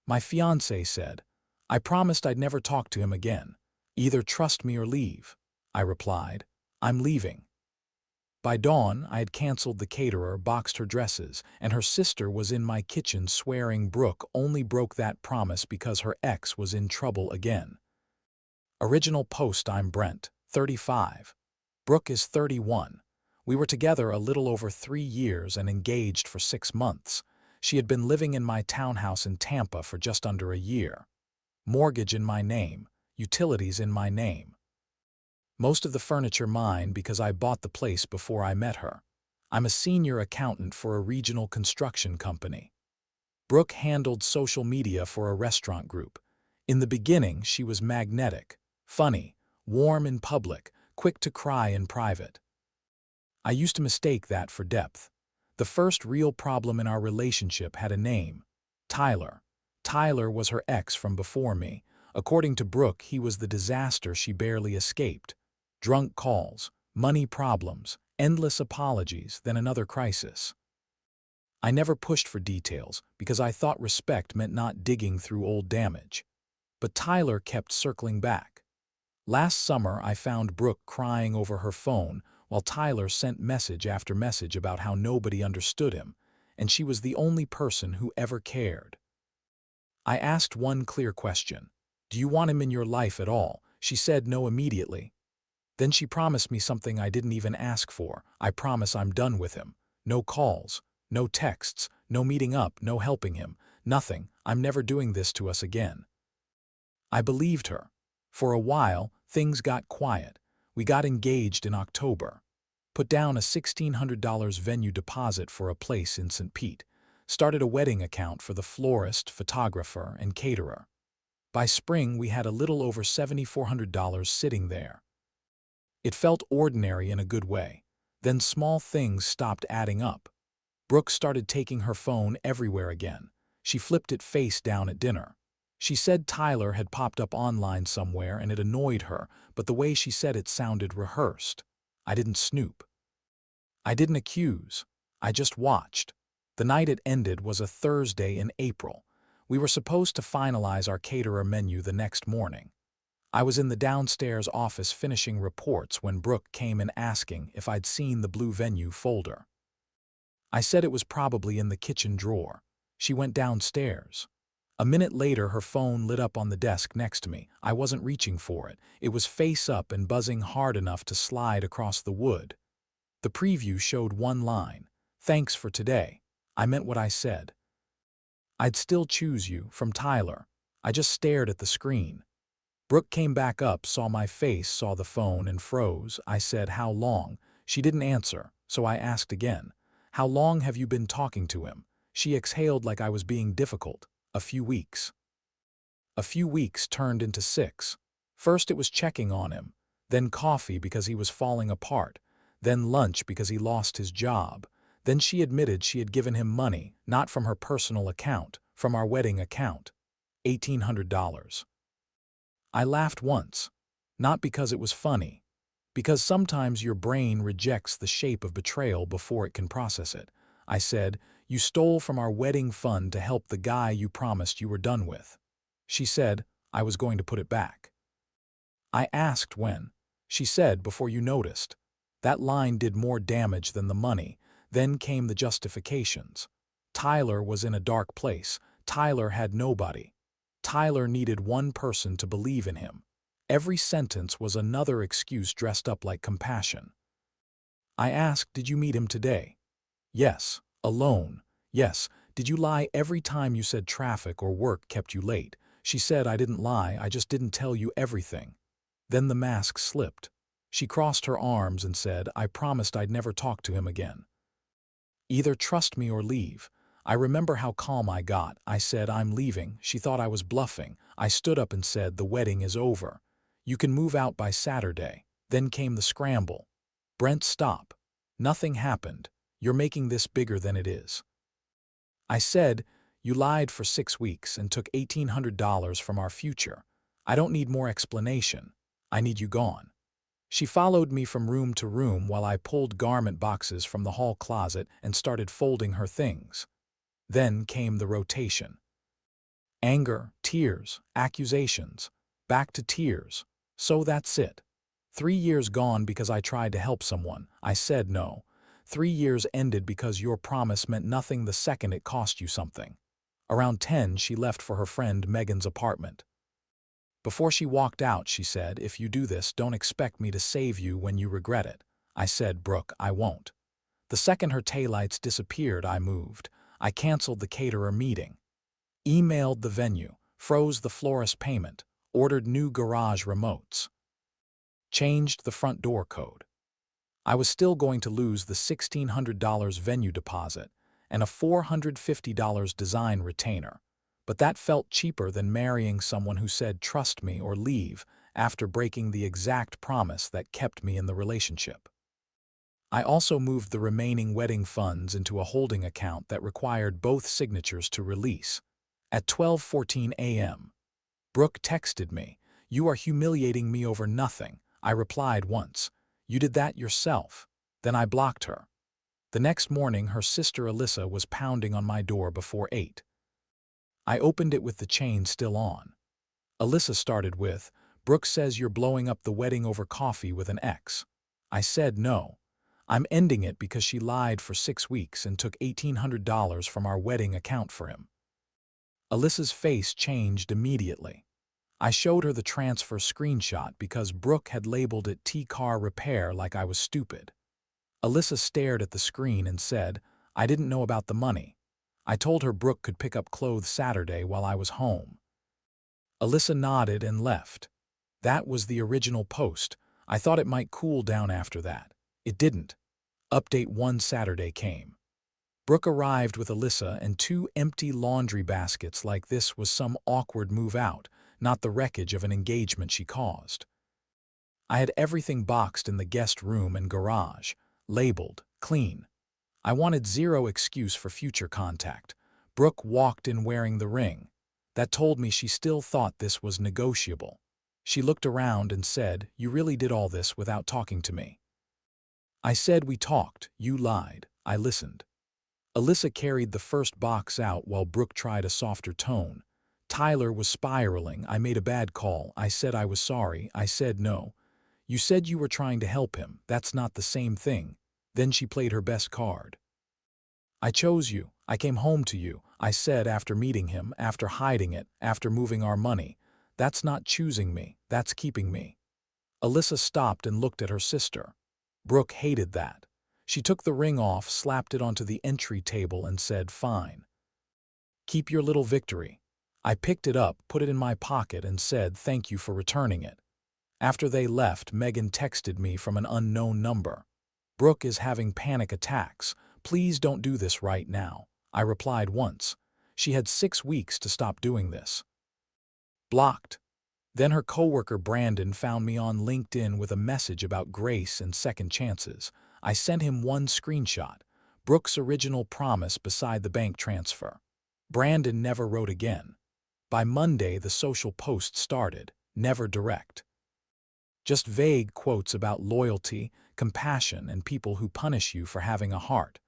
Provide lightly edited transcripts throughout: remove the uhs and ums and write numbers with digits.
My fiancé said. I promised I'd never talk to him again. Either trust me or leave. I replied. I'm leaving. By dawn, I had canceled the caterer, boxed her dresses, and her sister was in my kitchen swearing Brooke only broke that promise because her ex was in trouble again. Original post. I'm Brent, 35. Brooke is 31. We were together a little over 3 years and engaged for 6 months. She had been living in my townhouse in Tampa for just under a year. Mortgage in my name, utilities in my name. Most of the furniture mine because I bought the place before I met her. I'm a senior accountant for a regional construction company. Brooke handled social media for a restaurant group. In the beginning, she was magnetic, funny, warm in public, quick to cry in private. I used to mistake that for depth. The first real problem in our relationship had a name: Tyler. Tyler was her ex from before me. According to Brooke, he was the disaster she barely escaped. Drunk calls, money problems, endless apologies, then another crisis. I never pushed for details because I thought respect meant not digging through old damage. But Tyler kept circling back. Last summer, I found Brooke crying over her phone while Tyler sent message after message about how nobody understood him, and she was the only person who ever cared. I asked one clear question. Do you want him in your life at all? She said no immediately. Then she promised me something I didn't even ask for. I promise I'm done with him. No calls, no texts, no meeting up, no helping him, nothing. I'm never doing this to us again. I believed her. For a while, things got quiet. We got engaged in October. Put down a $1,600 venue deposit for a place in St. Pete. Started a wedding account for the florist, photographer, and caterer. By spring, we had a little over $7,400 sitting there. It felt ordinary in a good way. Then small things stopped adding up. Brooke started taking her phone everywhere again. She flipped it face down at dinner. She said Tyler had popped up online somewhere and it annoyed her, but the way she said it sounded rehearsed. I didn't snoop. I didn't accuse. I just watched. The night it ended was a Thursday in April. We were supposed to finalize our caterer menu the next morning. I was in the downstairs office finishing reports when Brooke came in asking if I'd seen the blue venue folder. I said it was probably in the kitchen drawer. She went downstairs. A minute later, her phone lit up on the desk next to me. I wasn't reaching for it. It was face up and buzzing hard enough to slide across the wood. The preview showed one line. Thanks for today. I meant what I said. I'd still choose you, from Tyler. I just stared at the screen. Brooke came back up, saw my face, saw the phone, and froze. I said, how long? She didn't answer, so I asked again. How long have you been talking to him? She exhaled like I was being difficult. A few weeks. A few weeks turned into 6. First it was checking on him, then coffee because he was falling apart, then lunch because he lost his job. Then she admitted she had given him money, not from her personal account, from our wedding account. $1,800. I laughed once, not because it was funny, because sometimes your brain rejects the shape of betrayal before it can process it. I said, you stole from our wedding fund to help the guy you promised you were done with. She said, I was going to put it back. I asked when. She said, before you noticed. That line did more damage than the money. Then came the justifications. Tyler was in a dark place. Tyler had nobody. Tyler needed one person to believe in him. Every sentence was another excuse dressed up like compassion. I asked, did you meet him today? Yes. Alone. Yes. Did you lie every time you said traffic or work kept you late? She said, I didn't lie, I just didn't tell you everything. Then the mask slipped. She crossed her arms and said, I promised I'd never talk to him again. Either trust me or leave. I remember how calm I got. I said, I'm leaving. She thought I was bluffing. I stood up and said, the wedding is over. You can move out by Saturday. Then came the scramble. Brent, stop. Nothing happened. You're making this bigger than it is. I said, you lied for 6 weeks and took $1,800 from our future. I don't need more explanation. I need you gone. She followed me from room to room while I pulled garment boxes from the hall closet and started folding her things. Then came the rotation. Anger, tears, accusations, back to tears. So that's it. 3 years gone because I tried to help someone. I said no. 3 years ended because your promise meant nothing the second it cost you something. Around 10, she left for her friend Megan's apartment. Before she walked out, she said, "If you do this, don't expect me to save you when you regret it." I said, "Brooke, I won't." The second her taillights disappeared, I moved. I canceled the caterer meeting, emailed the venue, froze the florist payment, ordered new garage remotes, changed the front door code. I was still going to lose the $1,600 venue deposit and a $450 design retainer, but that felt cheaper than marrying someone who said trust me or leave after breaking the exact promise that kept me in the relationship. I also moved the remaining wedding funds into a holding account that required both signatures to release. At 12:14 a.m., Brooke texted me, "You are humiliating me over nothing." I replied once, "You did that yourself." Then I blocked her. The next morning, her sister Alyssa was pounding on my door before 8. I opened it with the chain still on. Alyssa started with, "Brooke says you're blowing up the wedding over coffee with an ex." I said no. I'm ending it because she lied for 6 weeks and took $1,800 from our wedding account for him. Alyssa's face changed immediately. I showed her the transfer screenshot because Brooke had labeled it T-car repair like I was stupid. Alyssa stared at the screen and said, "I didn't know about the money. I told her Brooke could pick up clothes Saturday while I was home." Alyssa nodded and left. That was the original post. I thought it might cool down after that. It didn't. Update 1 Saturday came. Brooke arrived with Alyssa and 2 empty laundry baskets like this was some awkward move out, not the wreckage of an engagement she caused. I had everything boxed in the guest room and garage, labeled, clean. I wanted zero excuse for future contact. Brooke walked in wearing the ring. That told me she still thought this was negotiable. She looked around and said, "You really did all this without talking to me." I said we talked, you lied. I listened. Alyssa carried the first box out while Brooke tried a softer tone. Tyler was spiraling. "I made a bad call. I said I was sorry." I said no. "You said you were trying to help him. That's not the same thing." Then she played her best card. "I chose you. I came home to you." I said after meeting him, after hiding it, after moving our money. "That's not choosing me. That's keeping me." Alyssa stopped and looked at her sister. Brooke hated that. She took the ring off, slapped it onto the entry table and said, "Fine. Keep your little victory." I picked it up, put it in my pocket and said, "Thank you for returning it." After they left, Megan texted me from an unknown number. "Brooke is having panic attacks. Please don't do this right now." I replied once. She had 6 weeks to stop doing this. Blocked. Then her coworker Brandon found me on LinkedIn with a message about grace and second chances. I sent him one screenshot, Brooke's original promise beside the bank transfer. Brandon never wrote again. By Monday, the social post started, never direct. Just vague quotes about loyalty, compassion, and people who punish you for having a heart.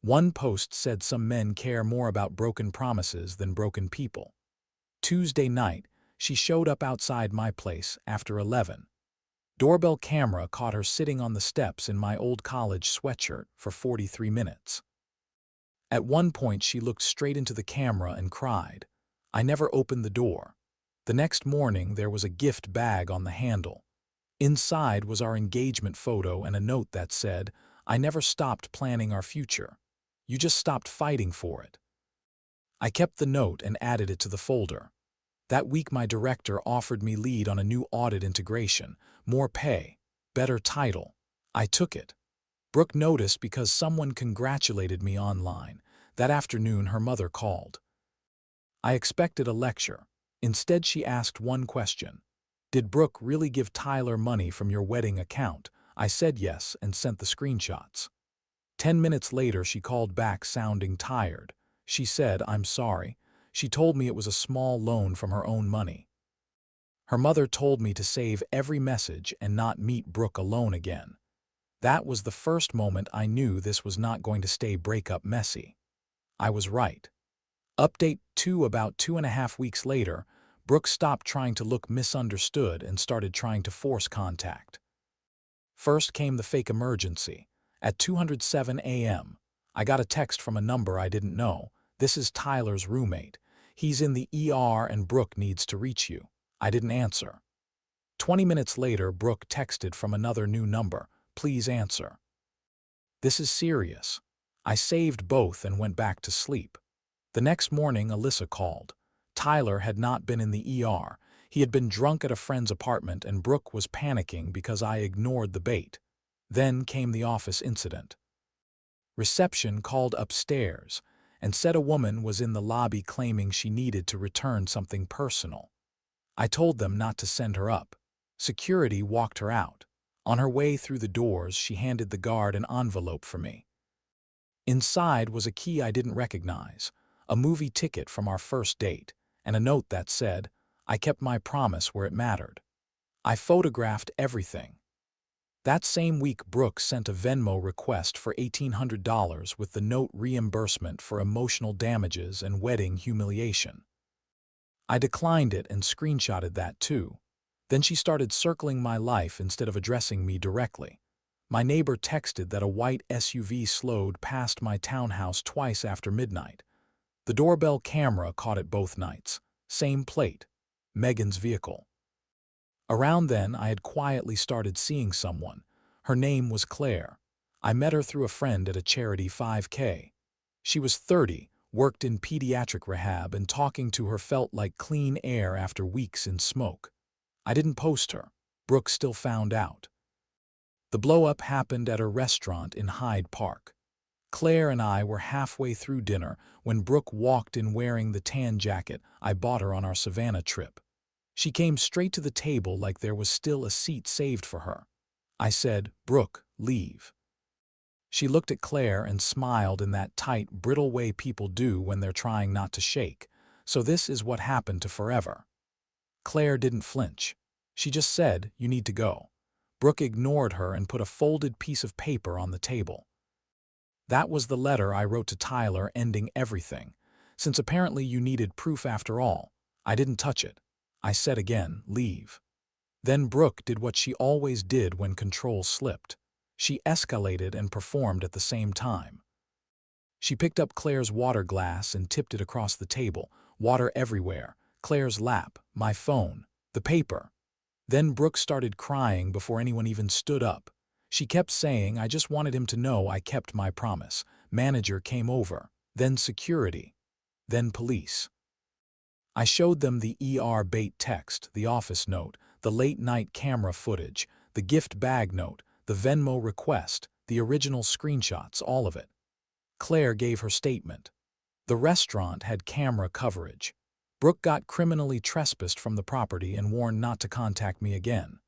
One post said some men care more about broken promises than broken people. Tuesday night, she showed up outside my place after 11. Doorbell camera caught her sitting on the steps in my old college sweatshirt for 43 minutes. At one point, she looked straight into the camera and cried. I never opened the door. The next morning, there was a gift bag on the handle. Inside was our engagement photo and a note that said, "I never stopped planning our future. You just stopped fighting for it." I kept the note and added it to the folder. That week, my director offered me lead on a new audit integration, more pay, better title. I took it. Brooke noticed because someone congratulated me online. That afternoon, her mother called. I expected a lecture. Instead, she asked one question. "Did Brooke really give Tyler money from your wedding account?" I said yes and sent the screenshots. 10 minutes later, she called back sounding tired. She said, "I'm sorry. She told me it was a small loan from her own money." Her mother told me to save every message and not meet Brooke alone again. That was the first moment I knew this was not going to stay breakup messy. I was right. Update 2: about 2.5 weeks later, Brooke stopped trying to look misunderstood and started trying to force contact. First came the fake emergency. At 2:07 a.m., I got a text from a number I didn't know. "This is Tyler's roommate. He's in the ER and Brooke needs to reach you." I didn't answer. 20 minutes later, Brooke texted from another new number. "Please answer. This is serious." I saved both and went back to sleep. The next morning, Alyssa called. Tyler had not been in the ER. He had been drunk at a friend's apartment, and Brooke was panicking because I ignored the bait. Then came the office incident. Reception called upstairs and said a woman was in the lobby claiming she needed to return something personal. I told them not to send her up. Security walked her out. On her way through the doors, she handed the guard an envelope for me. Inside was a key I didn't recognize, a movie ticket from our first date, and a note that said, "I kept my promise where it mattered." I photographed everything. That same week, Brooke sent a Venmo request for $1,800 with the note reimbursement for emotional damages and wedding humiliation. I declined it and screenshotted that too. Then she started circling my life instead of addressing me directly. My neighbor texted that a white SUV slowed past my townhouse twice after midnight. The doorbell camera caught it both nights. Same plate. Megan's vehicle. Around then, I had quietly started seeing someone. Her name was Claire. I met her through a friend at a charity 5K. She was 30, worked in pediatric rehab, and talking to her felt like clean air after weeks in smoke. I didn't post her. Brooke still found out. The blow-up happened at a restaurant in Hyde Park. Claire and I were halfway through dinner when Brooke walked in wearing the tan jacket I bought her on our Savannah trip. She came straight to the table like there was still a seat saved for her. I said, "Brooke, leave." She looked at Claire and smiled in that tight, brittle way people do when they're trying not to shake. "So this is what happened to Forever." Claire didn't flinch. She just said, "You need to go." Brooke ignored her and put a folded piece of paper on the table. That was the letter I wrote to Tyler ending everything. Since apparently you needed proof after all, I didn't touch it. I said again, "Leave." Then Brooke did what she always did when control slipped. She escalated and performed at the same time. She picked up Claire's water glass and tipped it across the table, water everywhere, Claire's lap, my phone, the paper. Then Brooke started crying before anyone even stood up. She kept saying, "I just wanted him to know I kept my promise." Manager came over, then security, then police. I showed them the ER bait text, the office note, the late-night camera footage, the gift bag note, the Venmo request, the original screenshots, all of it. Claire gave her statement. The restaurant had camera coverage. Brooke got criminally trespassed from the property and warned not to contact me again.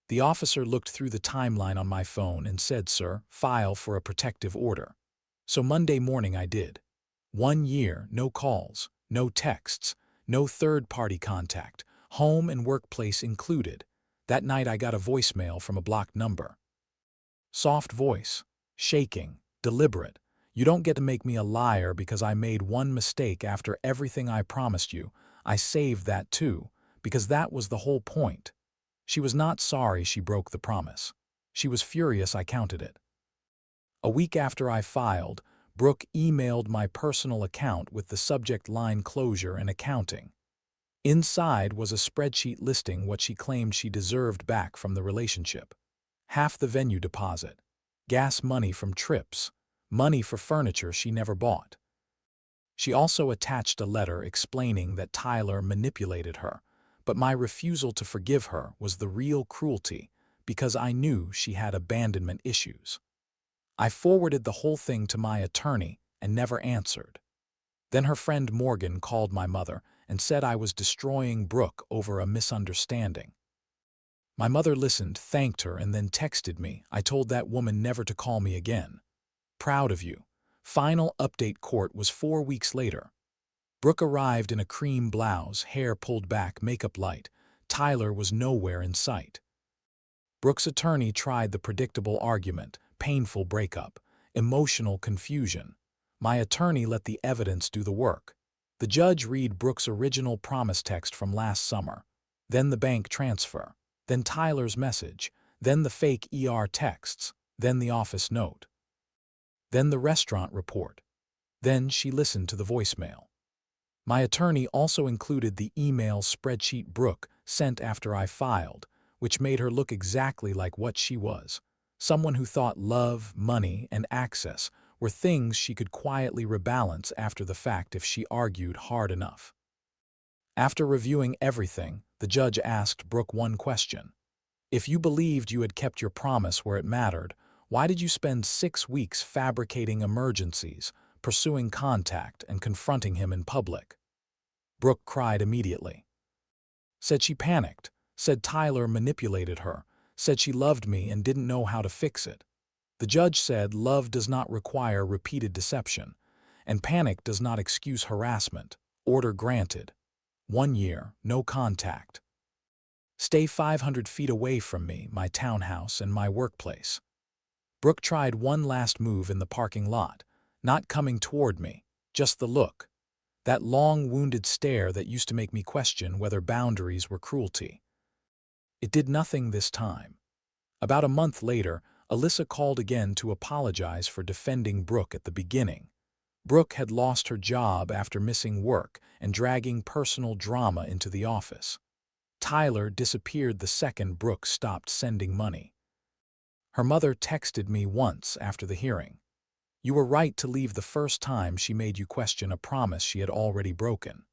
The officer looked through the timeline on my phone and said, "Sir, file for a protective order." So Monday morning I did. 1 year, no calls, no texts, no third-party contact, home and workplace included. That night I got a voicemail from a blocked number. Soft voice, shaking, deliberate. "You don't get to make me a liar because I made one mistake after everything I promised you." I saved that too, because that was the whole point. She was not sorry she broke the promise. She was furious I counted it. A week after I filed, Brooke emailed my personal account with the subject line "closure and accounting." Inside was a spreadsheet listing what she claimed she deserved back from the relationship. Half the venue deposit, gas money from trips, money for furniture she never bought. She also attached a letter explaining that Tyler manipulated her, but my refusal to forgive her was the real cruelty because I knew she had abandonment issues. I forwarded the whole thing to my attorney and never answered. Then her friend Morgan called my mother and said I was destroying Brooke over a misunderstanding. My mother listened, thanked her, and then texted me. "I told that woman never to call me again. Proud of you." Final update: court was 4 weeks later. Brooke arrived in a cream blouse, hair pulled back, makeup light. Tyler was nowhere in sight. Brooke's attorney tried the predictable argument: painful breakup, emotional confusion. My attorney let the evidence do the work. The judge read Brooke's original promise text from last summer, then the bank transfer, then Tyler's message, then the fake texts, then the office note, then the restaurant report. Then she listened to the voicemail. My attorney also included the email spreadsheet Brooke sent after I filed, which made her look exactly like what she was, someone who thought love, money, and access were things she could quietly rebalance after the fact if she argued hard enough. After reviewing everything, the judge asked Brooke one question. If you believed you had kept your promise where it mattered, why did you spend 6 weeks fabricating emergencies, pursuing contact, and confronting him in public? Brooke cried immediately. Said she panicked, said Tyler manipulated her, said she loved me and didn't know how to fix it. The judge said love does not require repeated deception, and panic does not excuse harassment. Order granted. 1 year, no contact. Stay 500 feet away from me, my townhouse, and my workplace. Brooke tried one last move in the parking lot, not coming toward me, just the look. That long, wounded stare that used to make me question whether boundaries were cruelty. It did nothing this time. About a month later, Alyssa called again to apologize for defending Brooke at the beginning. Brooke had lost her job after missing work and dragging personal drama into the office. Tyler disappeared the second Brooke stopped sending money. Her mother texted me once after the hearing. You were right to leave the first time she made you question a promise she had already broken.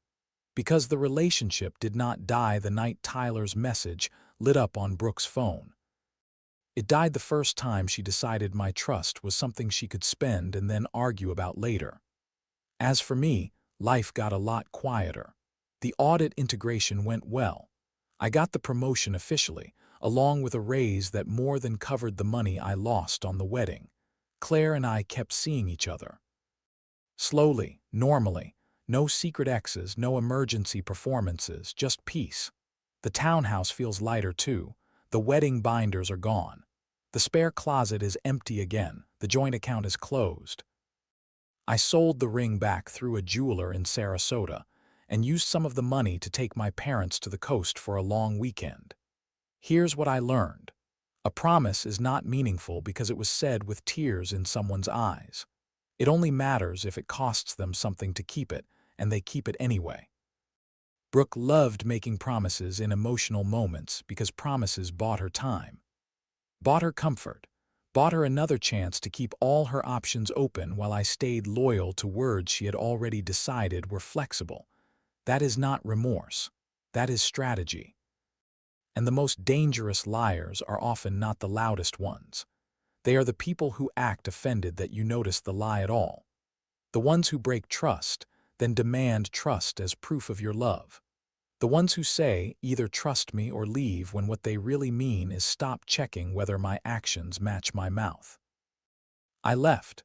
Because the relationship did not die the night Tyler's message lit up on Brooke's phone. It died the first time she decided my trust was something she could spend and then argue about later. As for me, life got a lot quieter. The audit integration went well. I got the promotion officially, along with a raise that more than covered the money I lost on the wedding. Claire and I kept seeing each other. Slowly, normally, no secret exes, no emergency performances, just peace. The townhouse feels lighter too. The wedding binders are gone. The spare closet is empty again. The joint account is closed. I sold the ring back through a jeweler in Sarasota and used some of the money to take my parents to the coast for a long weekend. Here's what I learned. A promise is not meaningful because it was said with tears in someone's eyes. It only matters if it costs them something to keep it, and they keep it anyway. Brooke loved making promises in emotional moments because promises bought her time, bought her comfort, bought her another chance to keep all her options open while I stayed loyal to words she had already decided were flexible. That is not remorse. That is strategy. And the most dangerous liars are often not the loudest ones. They are the people who act offended that you notice the lie at all. The ones who break trust, then demand trust as proof of your love. The ones who say, either trust me or leave, when what they really mean is stop checking whether my actions match my mouth. I left.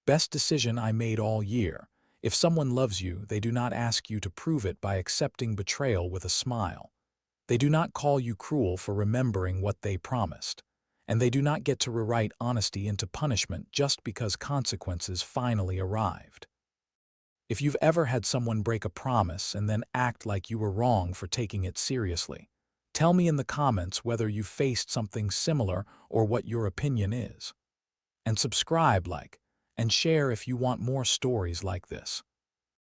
Best decision I made all year. If someone loves you, they do not ask you to prove it by accepting betrayal with a smile. They do not call you cruel for remembering what they promised. And they do not get to rewrite honesty into punishment just because consequences finally arrived. If you've ever had someone break a promise and then act like you were wrong for taking it seriously, tell me in the comments whether you faced something similar or what your opinion is. And subscribe, like, and share if you want more stories like this.